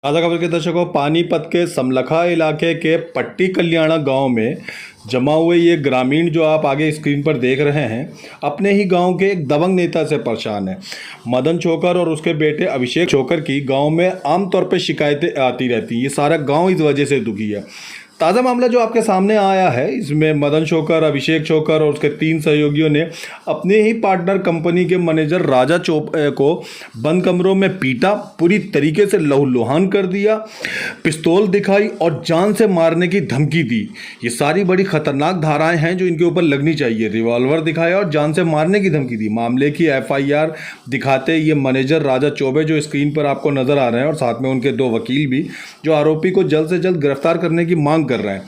ताज़ा खबर के दर्शकों, पानीपत के समलखा इलाके के पट्टी कल्याणा गांव में जमा हुए ये ग्रामीण जो आप आगे स्क्रीन पर देख रहे हैं, अपने ही गांव के एक दबंग नेता से परेशान है। मदन छोकर और उसके बेटे अभिषेक छोकर की गांव में आमतौर पर शिकायतें आती रहती हैं। ये सारा गांव इस वजह से दुखी है। ताज़ा मामला जो आपके सामने आया है, इसमें मदन छोकर, अभिषेक छोकर और उसके 3 सहयोगियों ने अपने ही पार्टनर कंपनी के मैनेजर राजा चोपड़े को बंद कमरों में पीटा, पूरी तरीके से लहूलुहान कर दिया, पिस्तौल दिखाई और जान से मारने की धमकी दी। ये सारी बड़ी खतरनाक धाराएं हैं जो इनके ऊपर लगनी चाहिए। रिवॉल्वर दिखाया और जान से मारने की धमकी दी। मामले की FIR दिखाते ये मैनेजर राजा चौबे जो स्क्रीन पर आपको नजर आ रहे हैं और साथ में उनके 2 वकील भी, जो आरोपी को जल्द से जल्द गिरफ्तार करने की मांग कर रहे हैं।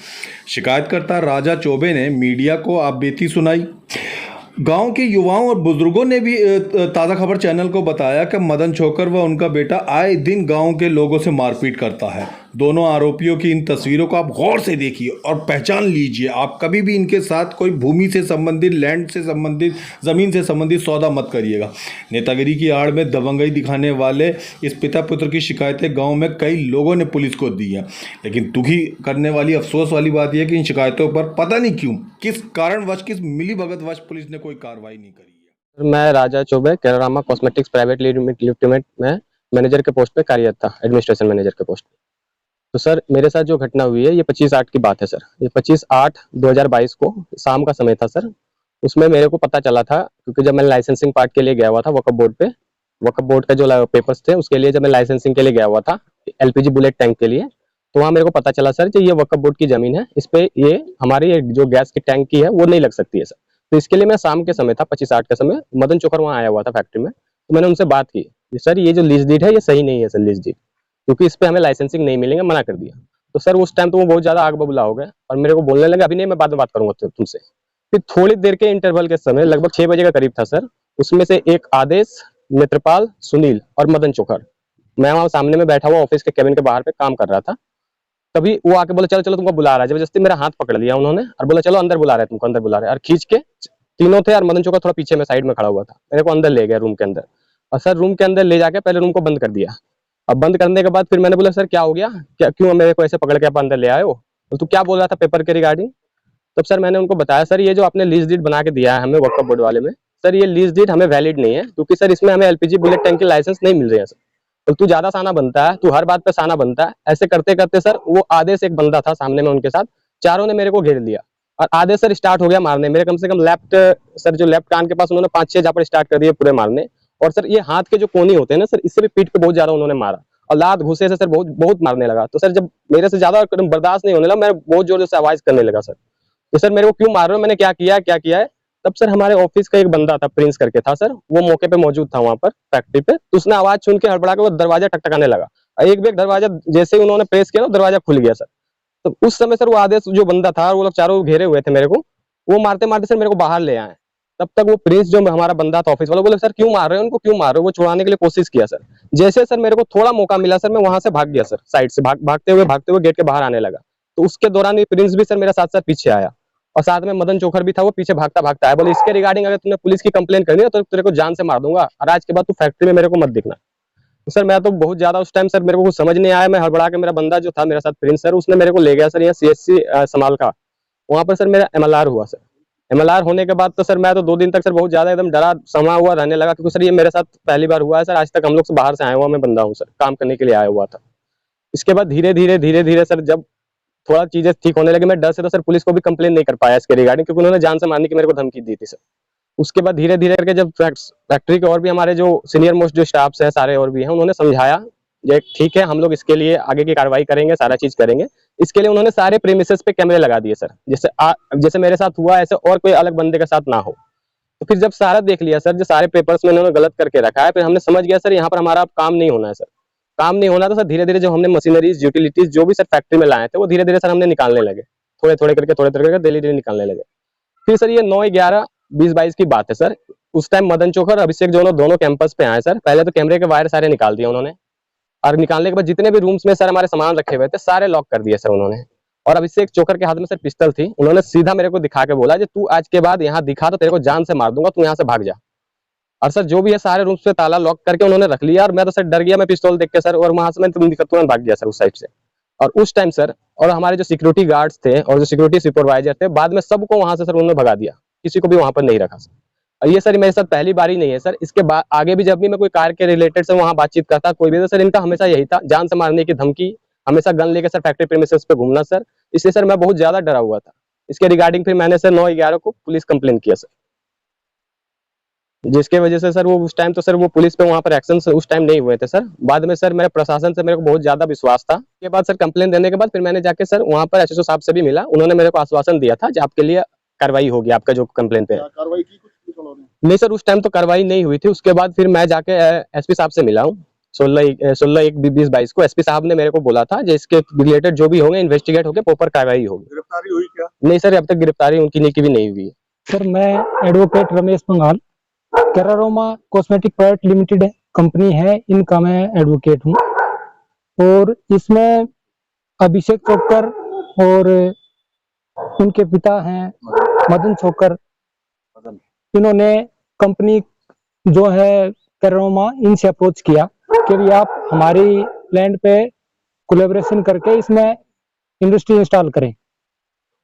शिकायतकर्ता राजा चौबे ने मीडिया को आप बीती सुनाई। गांव के युवाओं और बुजुर्गों ने भी ताज़ा खबर चैनल को बताया कि मदन छोकर व उनका बेटा आए दिन गांव के लोगों से मारपीट करता है। दोनों आरोपियों की इन तस्वीरों को आप गौर से देखिए और पहचान लीजिए। आप कभी भी इनके साथ कोई भूमि से संबंधित, लैंड से संबंधित, ज़मीन से संबंधित सौदा मत करिएगा। नेतागिरी की आड़ में दबंगई दिखाने वाले इस पिता पुत्र की शिकायतें गांव में कई लोगों ने पुलिस को दी हैं, लेकिन दुखी करने वाली, अफसोस वाली बात यह है कि इन शिकायतों पर पता नहीं क्यों, किस कारणवश, किस मिलीभगतवश पुलिस ने कोई कार्रवाई नहीं करी है। मैं राजा चौबे कैरामा कॉस्मेटिक्स प्राइवेट लिमिटेड में मैनेजर के पोस्ट पे कार्यरत था, एडमिनिस्ट्रेशन मैनेजर के पोस्ट पे। तो सर मेरे साथ जो घटना हुई है ये 25/8 की बात है सर। ये 25/8/2022 को शाम का समय था सर। उसमें मेरे को पता चला था, क्योंकि जब मैं लाइसेंसिंग पार्ट के लिए गया हुआ था वक्फ बोर्ड पे, वक्फ बोर्ड का जो पेपर्स थे उसके लिए जब मैं लाइसेंसिंग के लिए गया हुआ था LPG बुलेट टैंक के लिए, तो वहाँ मेरे को पता चला सर कि ये वक्फ बोर्ड की जमीन है, इस पे ये हमारी जो गैस की टैंक की है वो नहीं लग सकती है सर। तो इसके लिए मैं शाम के समय था, 25/8 के समय, मदन चोकर वहाँ आया हुआ था फैक्ट्री में। तो मैंने उनसे बात की, सर ये जो लीज डीड है ये सही नहीं है सर, लीज डीड, क्योंकि इस पे हमें लाइसेंसिंग नहीं मिलेंगे, मना कर दिया। तो सर उस टाइम तो वो बहुत ज्यादा आग बबूला हो गए और मेरे को बोलने लगे अभी नहीं, मैं बाद में बात करूंगा तुमसे। फिर थोड़ी देर के इंटरवल के समय, लगभग 6 बजे का करीब था सर, उसमें से एक आदेश, नेत्रपाल, सुनील और मदन चोकर, मैं वहां सामने में बैठा हुआ ऑफिस के केबिन के बाहर पे काम कर रहा था। तभी वो आके बोले चलो चलो तुमको बुला रहा है। जबरदस्ती मेरा हाथ पकड़ लिया उन्होंने और बोला चलो अंदर बुला रहे हैं तुमको, अंदर बुला रहे हैं। और खींच के, तीनों थे और मदन चोकर थोड़ा पीछे में साइड में खड़ा हुआ था, मेरे को अंदर ले गया रूम के अंदर। और सर रूम के अंदर ले जाके पहले रूम को बंद कर दिया। अब बंद करने के बाद फिर मैंने बोला सर क्या हो गया, क्या क्यों मेरे को ऐसे पकड़ के आप अंदर ले आए हो, तो तू क्या बोल रहा था पेपर के रिगार्डिंग। तब सर मैंने उनको बताया सर ये जो आपने लीज डीड बना के दिया है हमें वक्फ बोर्ड वाले में, सर ये लीज डीड हमें वैलिड नहीं है, क्योंकि सर इसमें हमें LPG बुलेट टैंक की लाइसेंस नहीं मिल रही है सर। तो तू ज्यादा साना बनता है, तू हर बात पे साना बनता है। ऐसे करते करते सर वो आधे से एक बंदा था सामने में, उनके साथ चारों ने मेरे को घेर लिया और आधे सर स्टार्ट हो गया मारने। मेरे कम से कम लेफ्ट, सर जो लेफ्ट कान के पास उन्होंने 5-6 झापड़ स्टार्ट कर दिए पूरे मारने। और सर ये हाथ के जो कोनी होते हैं ना सर, इससे भी पीठ पे बहुत ज्यादा उन्होंने मारा और लात घुसे से सर बहुत बहुत मारने लगा। तो सर जब मेरे से ज्यादा बर्दाश्त नहीं होने लगा, मैं बहुत जोर से आवाज करने लगा सर, तो सर मेरे को क्यों मार रहे हो, मैंने क्या किया है। तब सर हमारे ऑफिस का एक बंदा था, प्रिंस करके था सर, वो मौके पे मौजूद था वहां पर फैक्ट्री पे। तो उसने आवाज सुन के हड़बड़ा के वो दरवाजा टकटकाने लगा। एक भी दरवाजा जैसे ही उन्होंने प्रेस किया ना, दरवाजा खुल गया सर। तो उस समय सर वो आदेश जो बंदा था, वो लोग चारों घेरे हुए थे मेरे को, वो मारते मारते सर मेरे को बाहर ले आए। तब तक वो प्रिंस जो हमारा बंदा था ऑफिस वाला, बोले सर क्यों मार रहे हो उनको, क्यों मार रहे हो। वो छुड़ाने के लिए कोशिश किया सर। जैसे सर मेरे को थोड़ा मौका मिला सर, मैं वहां से भाग गया सर, साइड से भागते हुए गेट के बाहर आने लगा। तो उसके दौरान ये प्रिंस भी सर मेरे साथ साथ पीछे आया और साथ में मदन चोकर भी था, वो पीछे भागता भागता आया। बोले इसके रिगार्डिंग अगर तुमने पुलिस की कंप्लेन करनी है तो तेरे को जान से मार दूंगा और आज के बाद तू फैक्ट्री में मेरे को मत दिखना। तो सर मैं तो बहुत ज्यादा उस टाइम सर मेरे को कुछ समझ नहीं आया। मैं हड़बड़ा के, मेरा बंदा जो था मेरे साथ प्रिंस सर, उसने मेरे को ले गया सर यहाँ CSC समाल का। वहां पर सर मेरा MLR हुआ सर। MLR होने के बाद तो सर मैं तो 2 दिन तक सर बहुत ज्यादा एकदम डरा समा हुआ रहने लगा, क्योंकि सर ये मेरे साथ पहली बार हुआ है सर। आज तक हम लोग से बाहर से आया हुआ मैं बंदा हूँ सर, काम करने के लिए आया हुआ था। इसके बाद धीरे धीरे सर जब थोड़ा चीजें ठीक होने लगी, मैं डर से तो सर पुलिस को भी कंप्लेन नहीं कर पाया इसके रिगार्डिंग, क्योंकि उन्होंने जान से मारने की मेरे को धमकी दी थी सर। उसके बाद धीरे धीरे करके जब फैक्ट्री के और भी हमारे जो सीनियर मोस्ट जो स्टाफ्स हैं सारे और भी हैं, उन्होंने समझाया ये ठीक है, हम लोग इसके लिए आगे की कार्रवाई करेंगे, सारा चीज करेंगे। इसके लिए उन्होंने सारे प्रीमिसेस पे कैमरे लगा दिए सर, जैसे मेरे साथ हुआ ऐसे और कोई अलग बंदे के साथ ना हो। तो फिर जब सारा देख लिया सर, जो सारे पेपर्स में उन्होंने गलत करके रखा है, फिर हमने समझ गया सर यहाँ पर हमारा काम नहीं होना है सर। काम नहीं होना तो सर धीरे धीरे जो हमने मशीनरीज, यूटिलिटीज जो भी सर फैक्ट्री में लाए थे, वो धीरे धीरे सर हमने निकालने लगे, थोड़े थोड़े करके धीरे धीरे निकालने लगे। फिर सर ये 9/11/2022 की बात है सर। उस टाइम मदन चोकर, अभिषेक दोनों कैंपस पे आए सर। पहले तो कैमरे के वायर सारे निकाल दिए उन्होंने, और निकालने के बाद जितने भी रूम्स में सर हमारे सामान रखे हुए थे सारे लॉक कर दिए सर उन्होंने। और अभिषेक चोकर के हाथ में सर पिस्टल थी। उन्होंने सीधा मेरे को दिखा के बोला, तू आज के बाद यहाँ दिखा तो तेरे को जान से मार दूंगा, तू यहाँ से भाग जा। और सर जो भी है सारे रूम्स पे ताला लॉक करके उन्होंने रख लिया, और मैं तो सर डर गया, मैं पिस्तौल देख के सर, और वहां से मैं तुरंत भाग गया सर उस साइड से। और उस टाइम सर, और हमारे जो सिक्योरिटी गार्ड्स थे और जो सिक्योरिटी सुपरवाइजर थे, बाद में सबको वहां से सर उन्होंने भगा दिया, किसी को भी वहां पर नहीं रखा सर। और ये सर मेरे साथ पहली बारी नहीं है सर, इसके बाद आगे भी जब भी मैं कोई कार के रिलेटेड से वहां बातचीत करता कोई भी, तो सर इनका हमेशा यही था, जान से मारने की धमकी, हमेशा गन लेकर सर फैक्ट्री प्रीमिसेस पे घूमना सर। इसलिए सर मैं बहुत ज्यादा डरा हुआ था। इसके रिगार्डिंग फिर मैंने सर 9/11 को पुलिस कंप्लेन किया सर, जिसके वजह से सर वो उस टाइम तो सर वो पुलिस पे वहां पर एक्शन उस टाइम नहीं हुए थे सर। बाद में सर मेरे प्रशासन से मेरे को बहुत ज्यादा विश्वास था। के बाद सर कंप्लेन देने के बाद फिर मैंने जाके सर वहां पर एसएसओ साहब से भी मिला, उन्होंने मेरे को आश्वासन दिया था कि आपके लिए कार्रवाई होगी, आपका जो कंप्लेन पे है। कार्रवाई की कुछ पुलिस वालों ने? नहीं सर, उस टाइम तो कार्रवाई नहीं हुई थी। उसके बाद फिर मैं जाके एसपी साहब से मिला हूँ 16/1/2022 को। एसपी साहब ने मेरे को बोला था जिसके रिलेटेड जो भी होंगे इन्वेस्टिगेट होकर प्रॉपर कार्रवाई होगी। गिरफ्तारी हुई क्या? नहीं सर, अब तक गिरफ्तारी उनकी की भी नहीं हुई है। सर मैं advocate Ramesh पंगाल, केरारोमा cosmetic private limited company है, इनका मैं एडवोकेट हूँ। और इसमें अभिषेक चोकर और उनके पिता हैं मदन चोकर, इन्होंने कंपनी जो है केरारोमा, इनसे अप्रोच किया कि भी आप हमारी लैंड पे कोलैबोरेशन करके इसमें इंडस्ट्री इंस्टॉल करें।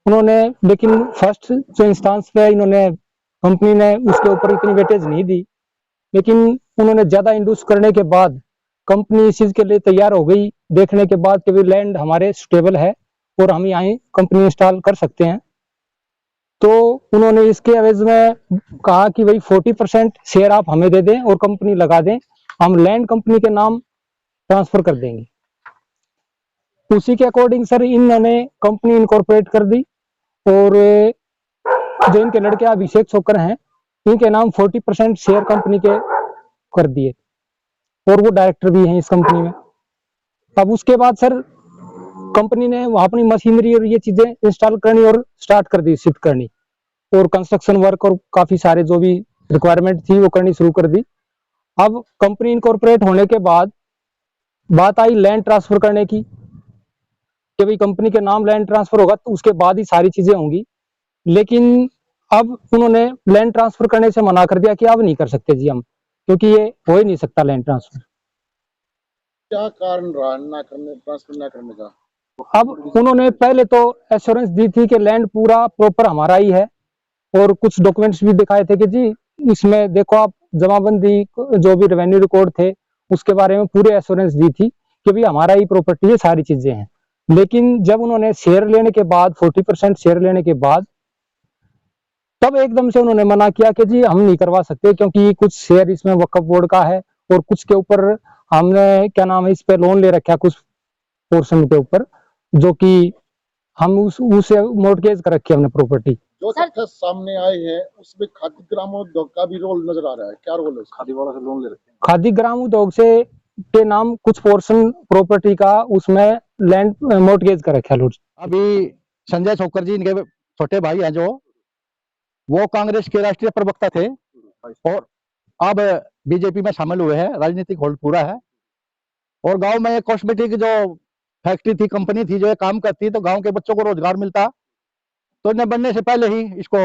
उन्होंने लेकिन फर्स्ट जो इंस्टांस पे इन्होंने कंपनी ने उसके ऊपर इतनी वेटेज नहीं दी, लेकिन उन्होंने ज्यादा इंड्यूस करने के बाद कंपनी इस चीज के लिए तैयार हो गई, देखने के बाद कि लैंड हमारे सुटेबल है और हम यहाँ कंपनी इंस्टॉल कर सकते हैं। तो उन्होंने इसके एवज में कहा कि भाई 40% शेयर आप हमें दे दें और कंपनी लगा दें, हम लैंड कंपनी के नाम ट्रांसफर कर देंगे। उसी के अकॉर्डिंग सर इन्होंने कंपनी इनकॉर्पोरेट कर दी, और जो इनके लड़के अभिषेक चोकर हैं, इनके नाम 40% शेयर कंपनी के कर दिए, और वो डायरेक्टर भी हैं इस कंपनी में। अब उसके बाद सर कंपनी ने वहां अपनी मशीनरी और ये चीजें इंस्टॉल करनी और स्टार्ट कर दी, शिफ्ट करनी, और कंस्ट्रक्शन वर्क और काफी सारे जो भी रिक्वायरमेंट थी वो करनी शुरू कर दी। अब कंपनी इनकॉर्पोरेट होने के बाद बात आई लैंड ट्रांसफर करने की, कि भाई कंपनी के नाम लैंड ट्रांसफर होगा तो उसके बाद ही सारी चीजें होंगी। लेकिन अब उन्होंने लैंड ट्रांसफर करने से मना कर दिया कि अब नहीं कर सकते जी हम, क्योंकि ये हो ही नहीं सकता लैंड ट्रांसफर। क्या कारण रहा ना करने, ट्रांसफर ना करने का? अब उन्होंने पहले तो एश्योरेंस दी थी कि लैंड पूरा प्रॉपर हमारा ही है, और कुछ डॉक्यूमेंट्स भी दिखाए थे कि जी इसमें देखो आप जमाबंदी जो भी रेवेन्यू रिकॉर्ड थे उसके बारे में पूरे एश्योरेंस दी थी कि भाई हमारा ही प्रॉपर्टी है, सारी चीजें हैं। लेकिन जब उन्होंने शेयर लेने के बाद 40% शेयर लेने के बाद तब एकदम से उन्होंने मना किया कि जी हम नहीं करवा सकते, क्योंकि कुछ शेयर इसमें वक्फ बोर्ड का है और कुछ के ऊपर हमने क्या नाम है इस पे लोन ले रखा, कुछ पोर्शन के ऊपर, जो कि हम उसे मोर्टगेज कर रखी है हमने प्रॉपर्टी। जो तथ्य सामने आए हैं उसमें खादी ग्रामोद्योग का भी रोल नजर आ रहा है, क्या रोल है? खादी वाला से लोन ले रखे हैं, खादी ग्राम उद्योग से के नाम कुछ पोर्शन प्रॉपर्टी का उसमें लैंड मोर्टगेज कर रखा है। अभी संजय चोकर जी इनके छोटे भाई हैं, जो वो कांग्रेस के राष्ट्रीय प्रवक्ता थे और अब बीजेपी में शामिल हुए हैं, राजनीतिक होल्ड पूरा है। और गांव में एक कॉस्मेटिक जो फैक्ट्री थी, कंपनी थी जो ये काम करती, तो गांव के बच्चों को रोजगार मिलता, तो इन्हें बनने से पहले ही इसको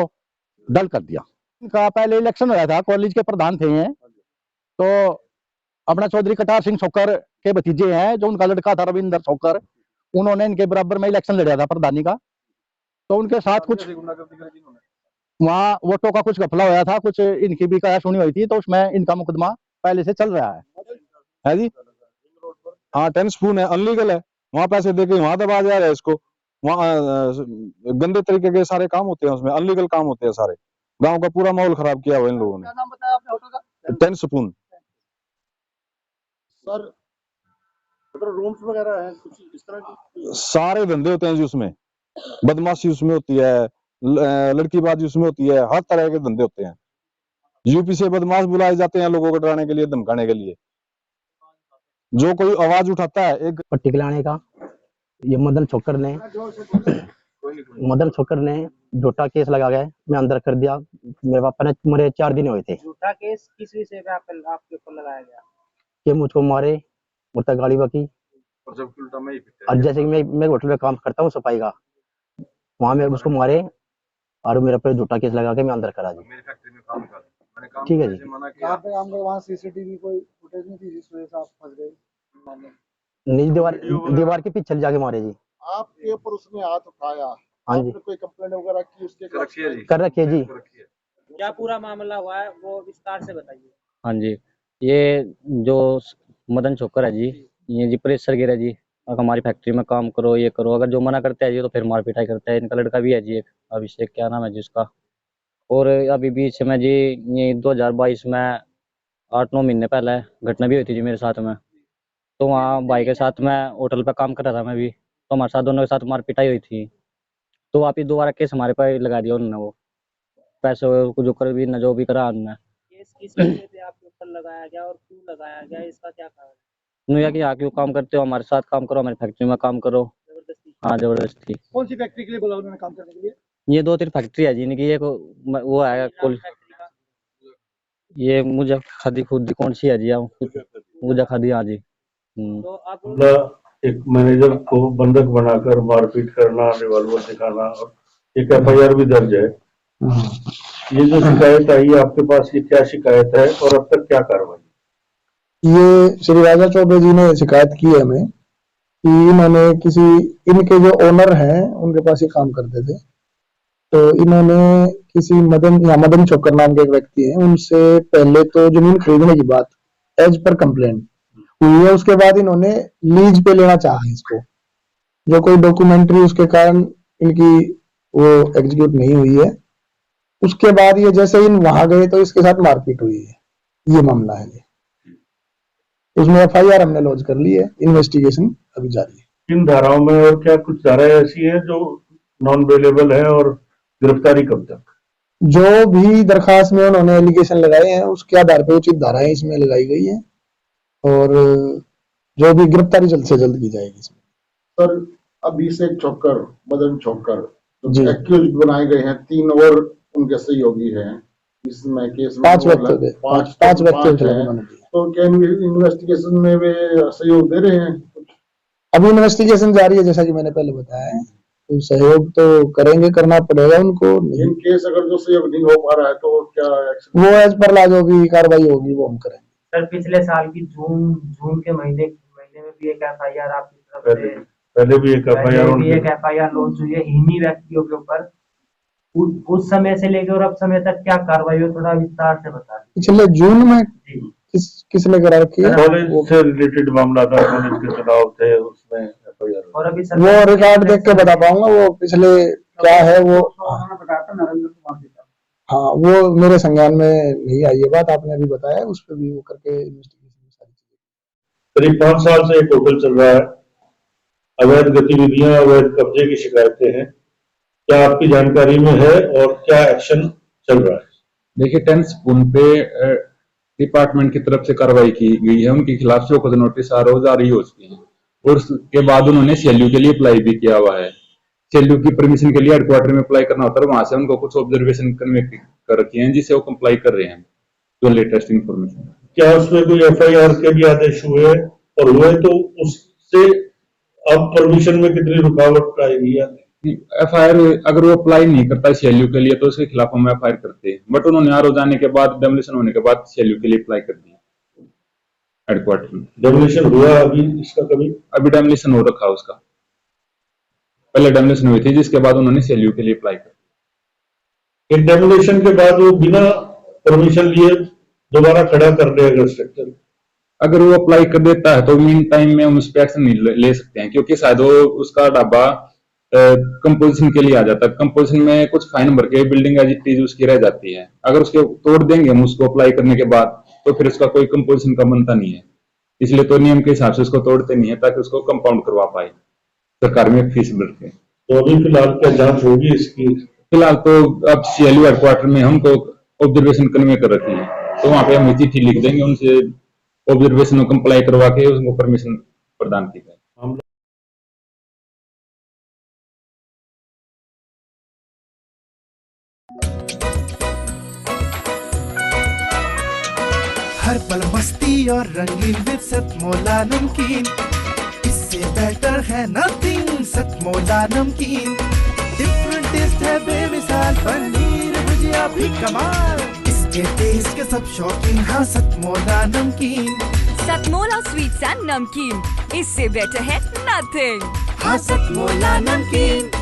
डल कर दिया। इनका पहले इलेक्शन हुआ था, कॉलेज के प्रधान थे ये, तो अपना चौधरी कटार सिंह चोकर के भतीजे हैं, जो उनका लड़का था रविंदर चोकर, उन्होंने इनके बराबर में इलेक्शन लड़ा था प्रधानी का। तो उनके साथ कुछ वहाँ वोटों का कुछ घपला होया था, कुछ इनकी भी कहा सुनी हुई थी, तो उसमें इनका मुकदमा पहले से चल रहा है जी। हाँ, 10 स्पून है, अनलीगल है, वहां पैसे देके वहां दबा जा रहा है इसको। वहाँ गंदे तरीके के सारे काम होते हैं उसमें, अनलीगल काम होते हैं सारे। गांव का पूरा माहौल खराब किया हुआ इन लोगों ने। क्या नाम बताया आपने होटल का? 10 स्पून सर रूम्स वगैरह हैं कुछ इस तरह की? सारे धंधे होते हैं जी उसमें, बदमाशी उसमें होती है, लड़कीबाजी उसमें होती है, हर तरह के धंधे होते हैं। यूपी से बदमाश बुलाए जाते हैं लोगों को डराने के लिए, धमकाने के लिए। जो कोई आवाज उठाता है एक पट्टी खिलाने का, ये मदन छोकर ने झूठा केस लगा गया, मैं अंदर कर दिया। मेरे पापा ने मेरे 4 दिन हुए थे। झूठा केस किस विषय पे आपके ऊपर लगाया गया? कि मुझको मारे, मुझसे गाली बकी, और जैसे कि मैं होटल में काम करता हूँ सफाई का, वहां में उसको मारे और मेरे पर झूठा केस लगा के मैं अंदर करा दी। ठीक है जी। कहाँ पे काम करो, वहाँ सीसीटीवी कोई फुटेज नहीं थी जिस वजह से आप फंस गए मामले में? निजी दीवार के पीछे चल जाके मारे जी। आपके ऊपर उसने हाथ उठाया, हाँ जी। आपने कोई कंप्लेंट वगैरह की उसके खिलाफ? कर रखी है जी। क्या पूरा मामला हुआ है वो विस्तार से बताइए। हाँ जी, ये जो मदन छोकर है जी, ये जी प्रेशर गिरा जी, अब हमारी फैक्ट्री में काम करो, ये करो, अगर जो मना करते हैं जी तो फिर मार पिटाई करते हैं। इनका लड़का भी है जी एक, अभिषेक क्या नाम है जी उसका। और अभी बीच में जी ये 2022 में 8-9 महीने पहले घटना भी हुई थी जी मेरे साथ में। तो वहाँ भाई के साथ मैं होटल पे काम कर रहा था मैं भी, तो हमारे साथ दोनों के साथ मार पिटाई हुई थी। तो वापिस दोबारा केस हमारे पर लगा दिया उन्होंने, वो पैसे को जो कर भी न जो भी करा उन्होंने। केस किस वजह से आपके ऊपर लगाया गया और क्यों लगाया गया, इसका क्या कारण है? उन्होंने कि यहाँ क्यों काम करते हो, हमारे साथ काम करो, हमारी फैक्ट्री में काम करो। जबरदस्ती? हाँ जबरदस्ती। कौन सी फैक्ट्री के लिए बोला उन्होंने काम करने के लिए? ये 2-3 फैक्ट्री है जी इनकी, एक वो है कुल, ये मुझे खादी खुद कौन सी है जी, मुझे खादी। हाँ जी। तो आप एक मैनेजर को बंधक बनाकर मारपीट करना, रिवॉल्वर दिखाना, और एक एफआईआर भी दर्ज है। ये जो शिकायत आई आपके पास, ये क्या शिकायत है और अब तक क्या कार्रवाई? ये श्री राजा चौबे जी ने शिकायत की है हमें कि इन्होंने किसी, इनके जो ओनर हैं उनके पास ये काम करते थे, तो इन्होंने किसी मदन छोकर नाम के एक व्यक्ति हैं, उनसे पहले तो जमीन खरीदने की बात एज पर कंप्लेंट हुई है। उसके बाद इन्होंने लीज पे लेना चाहा है इसको, जो कोई डॉक्यूमेंट्री उसके कारण इनकी वो एग्जीक्यूट नहीं हुई है। उसके बाद ये जैसे इन वहां गए तो इसके साथ मारपीट हुई है, ये मामला है। ये उसमें एफआईआर हमने लॉन्च कर ली है, इन्वेस्टिगेशन अभी जारी है। किन धाराओं में, और क्या कुछ धाराएं ऐसी हैं जो नॉन अवेलेबल है, और गिरफ्तारी कब तक? जो भी दरखास्त में उन्होंने एलिगेशन लगाए हैं उसके आधार पर उचित धाराएं इसमें लगाई गई है, और जो भी गिरफ्तारी जल्द से जल्द की जाएगी इसमें। सर, अभिषेक छोकर, मदन छोकर जो एक्यूज बनाए गए हैं, 3 और उनके सहयोगी हैं इसमें केस में, 5 व्यक्ति, 5 व्यक्ति हैं। तो क्या इन्वेस्टिगेशन में वे सहयोग दे रहे हैं? अभी इन्वेस्टिगेशन जारी है, जैसा कि मैंने पहले बताया है, तो सहयोग तो करेंगे, करना पड़ेगा उनको। इन केस अगर जो सहयोग नहीं हो पा रहा है तो क्या एक्शन? वो एज पर ला जो भी कार्रवाई होगी वो हम करेंगे। सर, पिछले साल की जून के महीने में भी एक एफआईआर आपकी तरफ से, पहले भी एक एफआईआर लॉन्च हुई है इन्हीं व्यक्तियों के ऊपर। उस समय से लेकर और अब समय तक क्या कार्रवाई हो, थोड़ा विस्तार से बता दीजिए। पिछले जून में किसने करा रखी है? कॉलेज से रिलेटेड मामला था, कॉलेज के चुनाव थे, उसमें एफआईआर। और अभी वो रिकॉर्ड देख के बता पाऊंगा वो पिछले क्या है वो। नरेंद्र कुमार जी का, हाँ, वो मेरे संज्ञान में नहीं आई ये बात, आपने अभी बताया, उस पर भी वो करके इन्वेस्टिगेशन सारी चीजें। करीब 5 साल से एक होटल चल रहा है, अवैध गतिविधियां, अवैध कब्जे की शिकायतें हैं, क्या आपकी जानकारी में है और क्या एक्शन चल रहा है? देखिए, 10 पे डिपार्टमेंट की तरफ से कार्रवाई की गई है, उनके खिलाफ से कुछ नोटिस जारी हो चुके हैं, और उसके बाद उन्होंने सीएलयू के लिए अप्लाई भी किया हुआ है। सीएलयू की परमिशन के लिए हेडक्वार्टर में अप्लाई करना होता है, वहां से उनको कुछ ऑब्जर्वेशन कन्वे कर रखे हैं जिससे वो कंप्लाई कर रहे हैं। जो लेटेस्ट इन्फॉर्मेशन, क्या उसमें कोई एफआईआर के भी आदेश हुए और हुए तो उससे अब परमिशन में कितनी रुकावट आएगी? एफआईआर अगर वो अप्लाई नहीं करता सीएलयू के लिए तो उसके खिलाफ हम एफआईआर करते हैं, बट उन्होंने आर हो जाने के बाद, डेमोलिशन होने के बाद सीएलयू के लिए अप्लाई कर दिया हेडक्वार्टर में। डेमोलिशन हुआ अभी इसका कभी? अभी डेमोलिशन हो रखा उसका, पहले डेमोलिशन हुई थी जिसके बाद उन्होंने सीएलयू के लिए अप्लाई कर दिया। डेमोलिशन के बाद वो बिना परमिशन लिए दोबारा खड़ा कर देगा स्ट्रक्चर? अगर वो अप्लाई कर देता है तो मीन टाइम में हम उस पर एक्शन नहीं ले सकते हैं, क्योंकि शायद वो उसका ढाबा कंपोजिशन के लिए आ जाता है। कंपोजिशन में कुछ फाइन भर के बिल्डिंग एज इट इज उसकी रह जाती है, अगर उसके तोड़ देंगे हम उसको अप्लाई करने के बाद तो फिर उसका कोई कंपोजिशन का बनता नहीं है। इसलिए तो नियम के हिसाब से उसको तोड़ते नहीं है ताकि उसको कंपाउंड करवा पाए सरकार में फीस भर के। तो अभी फिलहाल क्या जांच होगी इसकी? फिलहाल तो अब सीएलयू हेडक्वार्टर में हमको ऑब्जर्वेशन कन्वे कर रखी है, तो वहां पे हम चिट्ठी लिख देंगे, उनसे ऑब्जर्वेशन कंप्लाई करवा के उसको परमिशन प्रदान की जाए। हर पल मस्ती और रंगीन विद सतमोला नमकीन, इससे बेटर है नथिंग। सतमोला नमकीन डिफरेंट टेस्ट है बेमिसाल, पनीर भुजिया भी कमाल, इसके के टेस्ट के सब शौकीन, हाँ सतमोला नमकीन। सतमोला स्वीट्स एंड नमकीन, इससे बेटर है नथिंग। हाँ सतमोला नमकीन।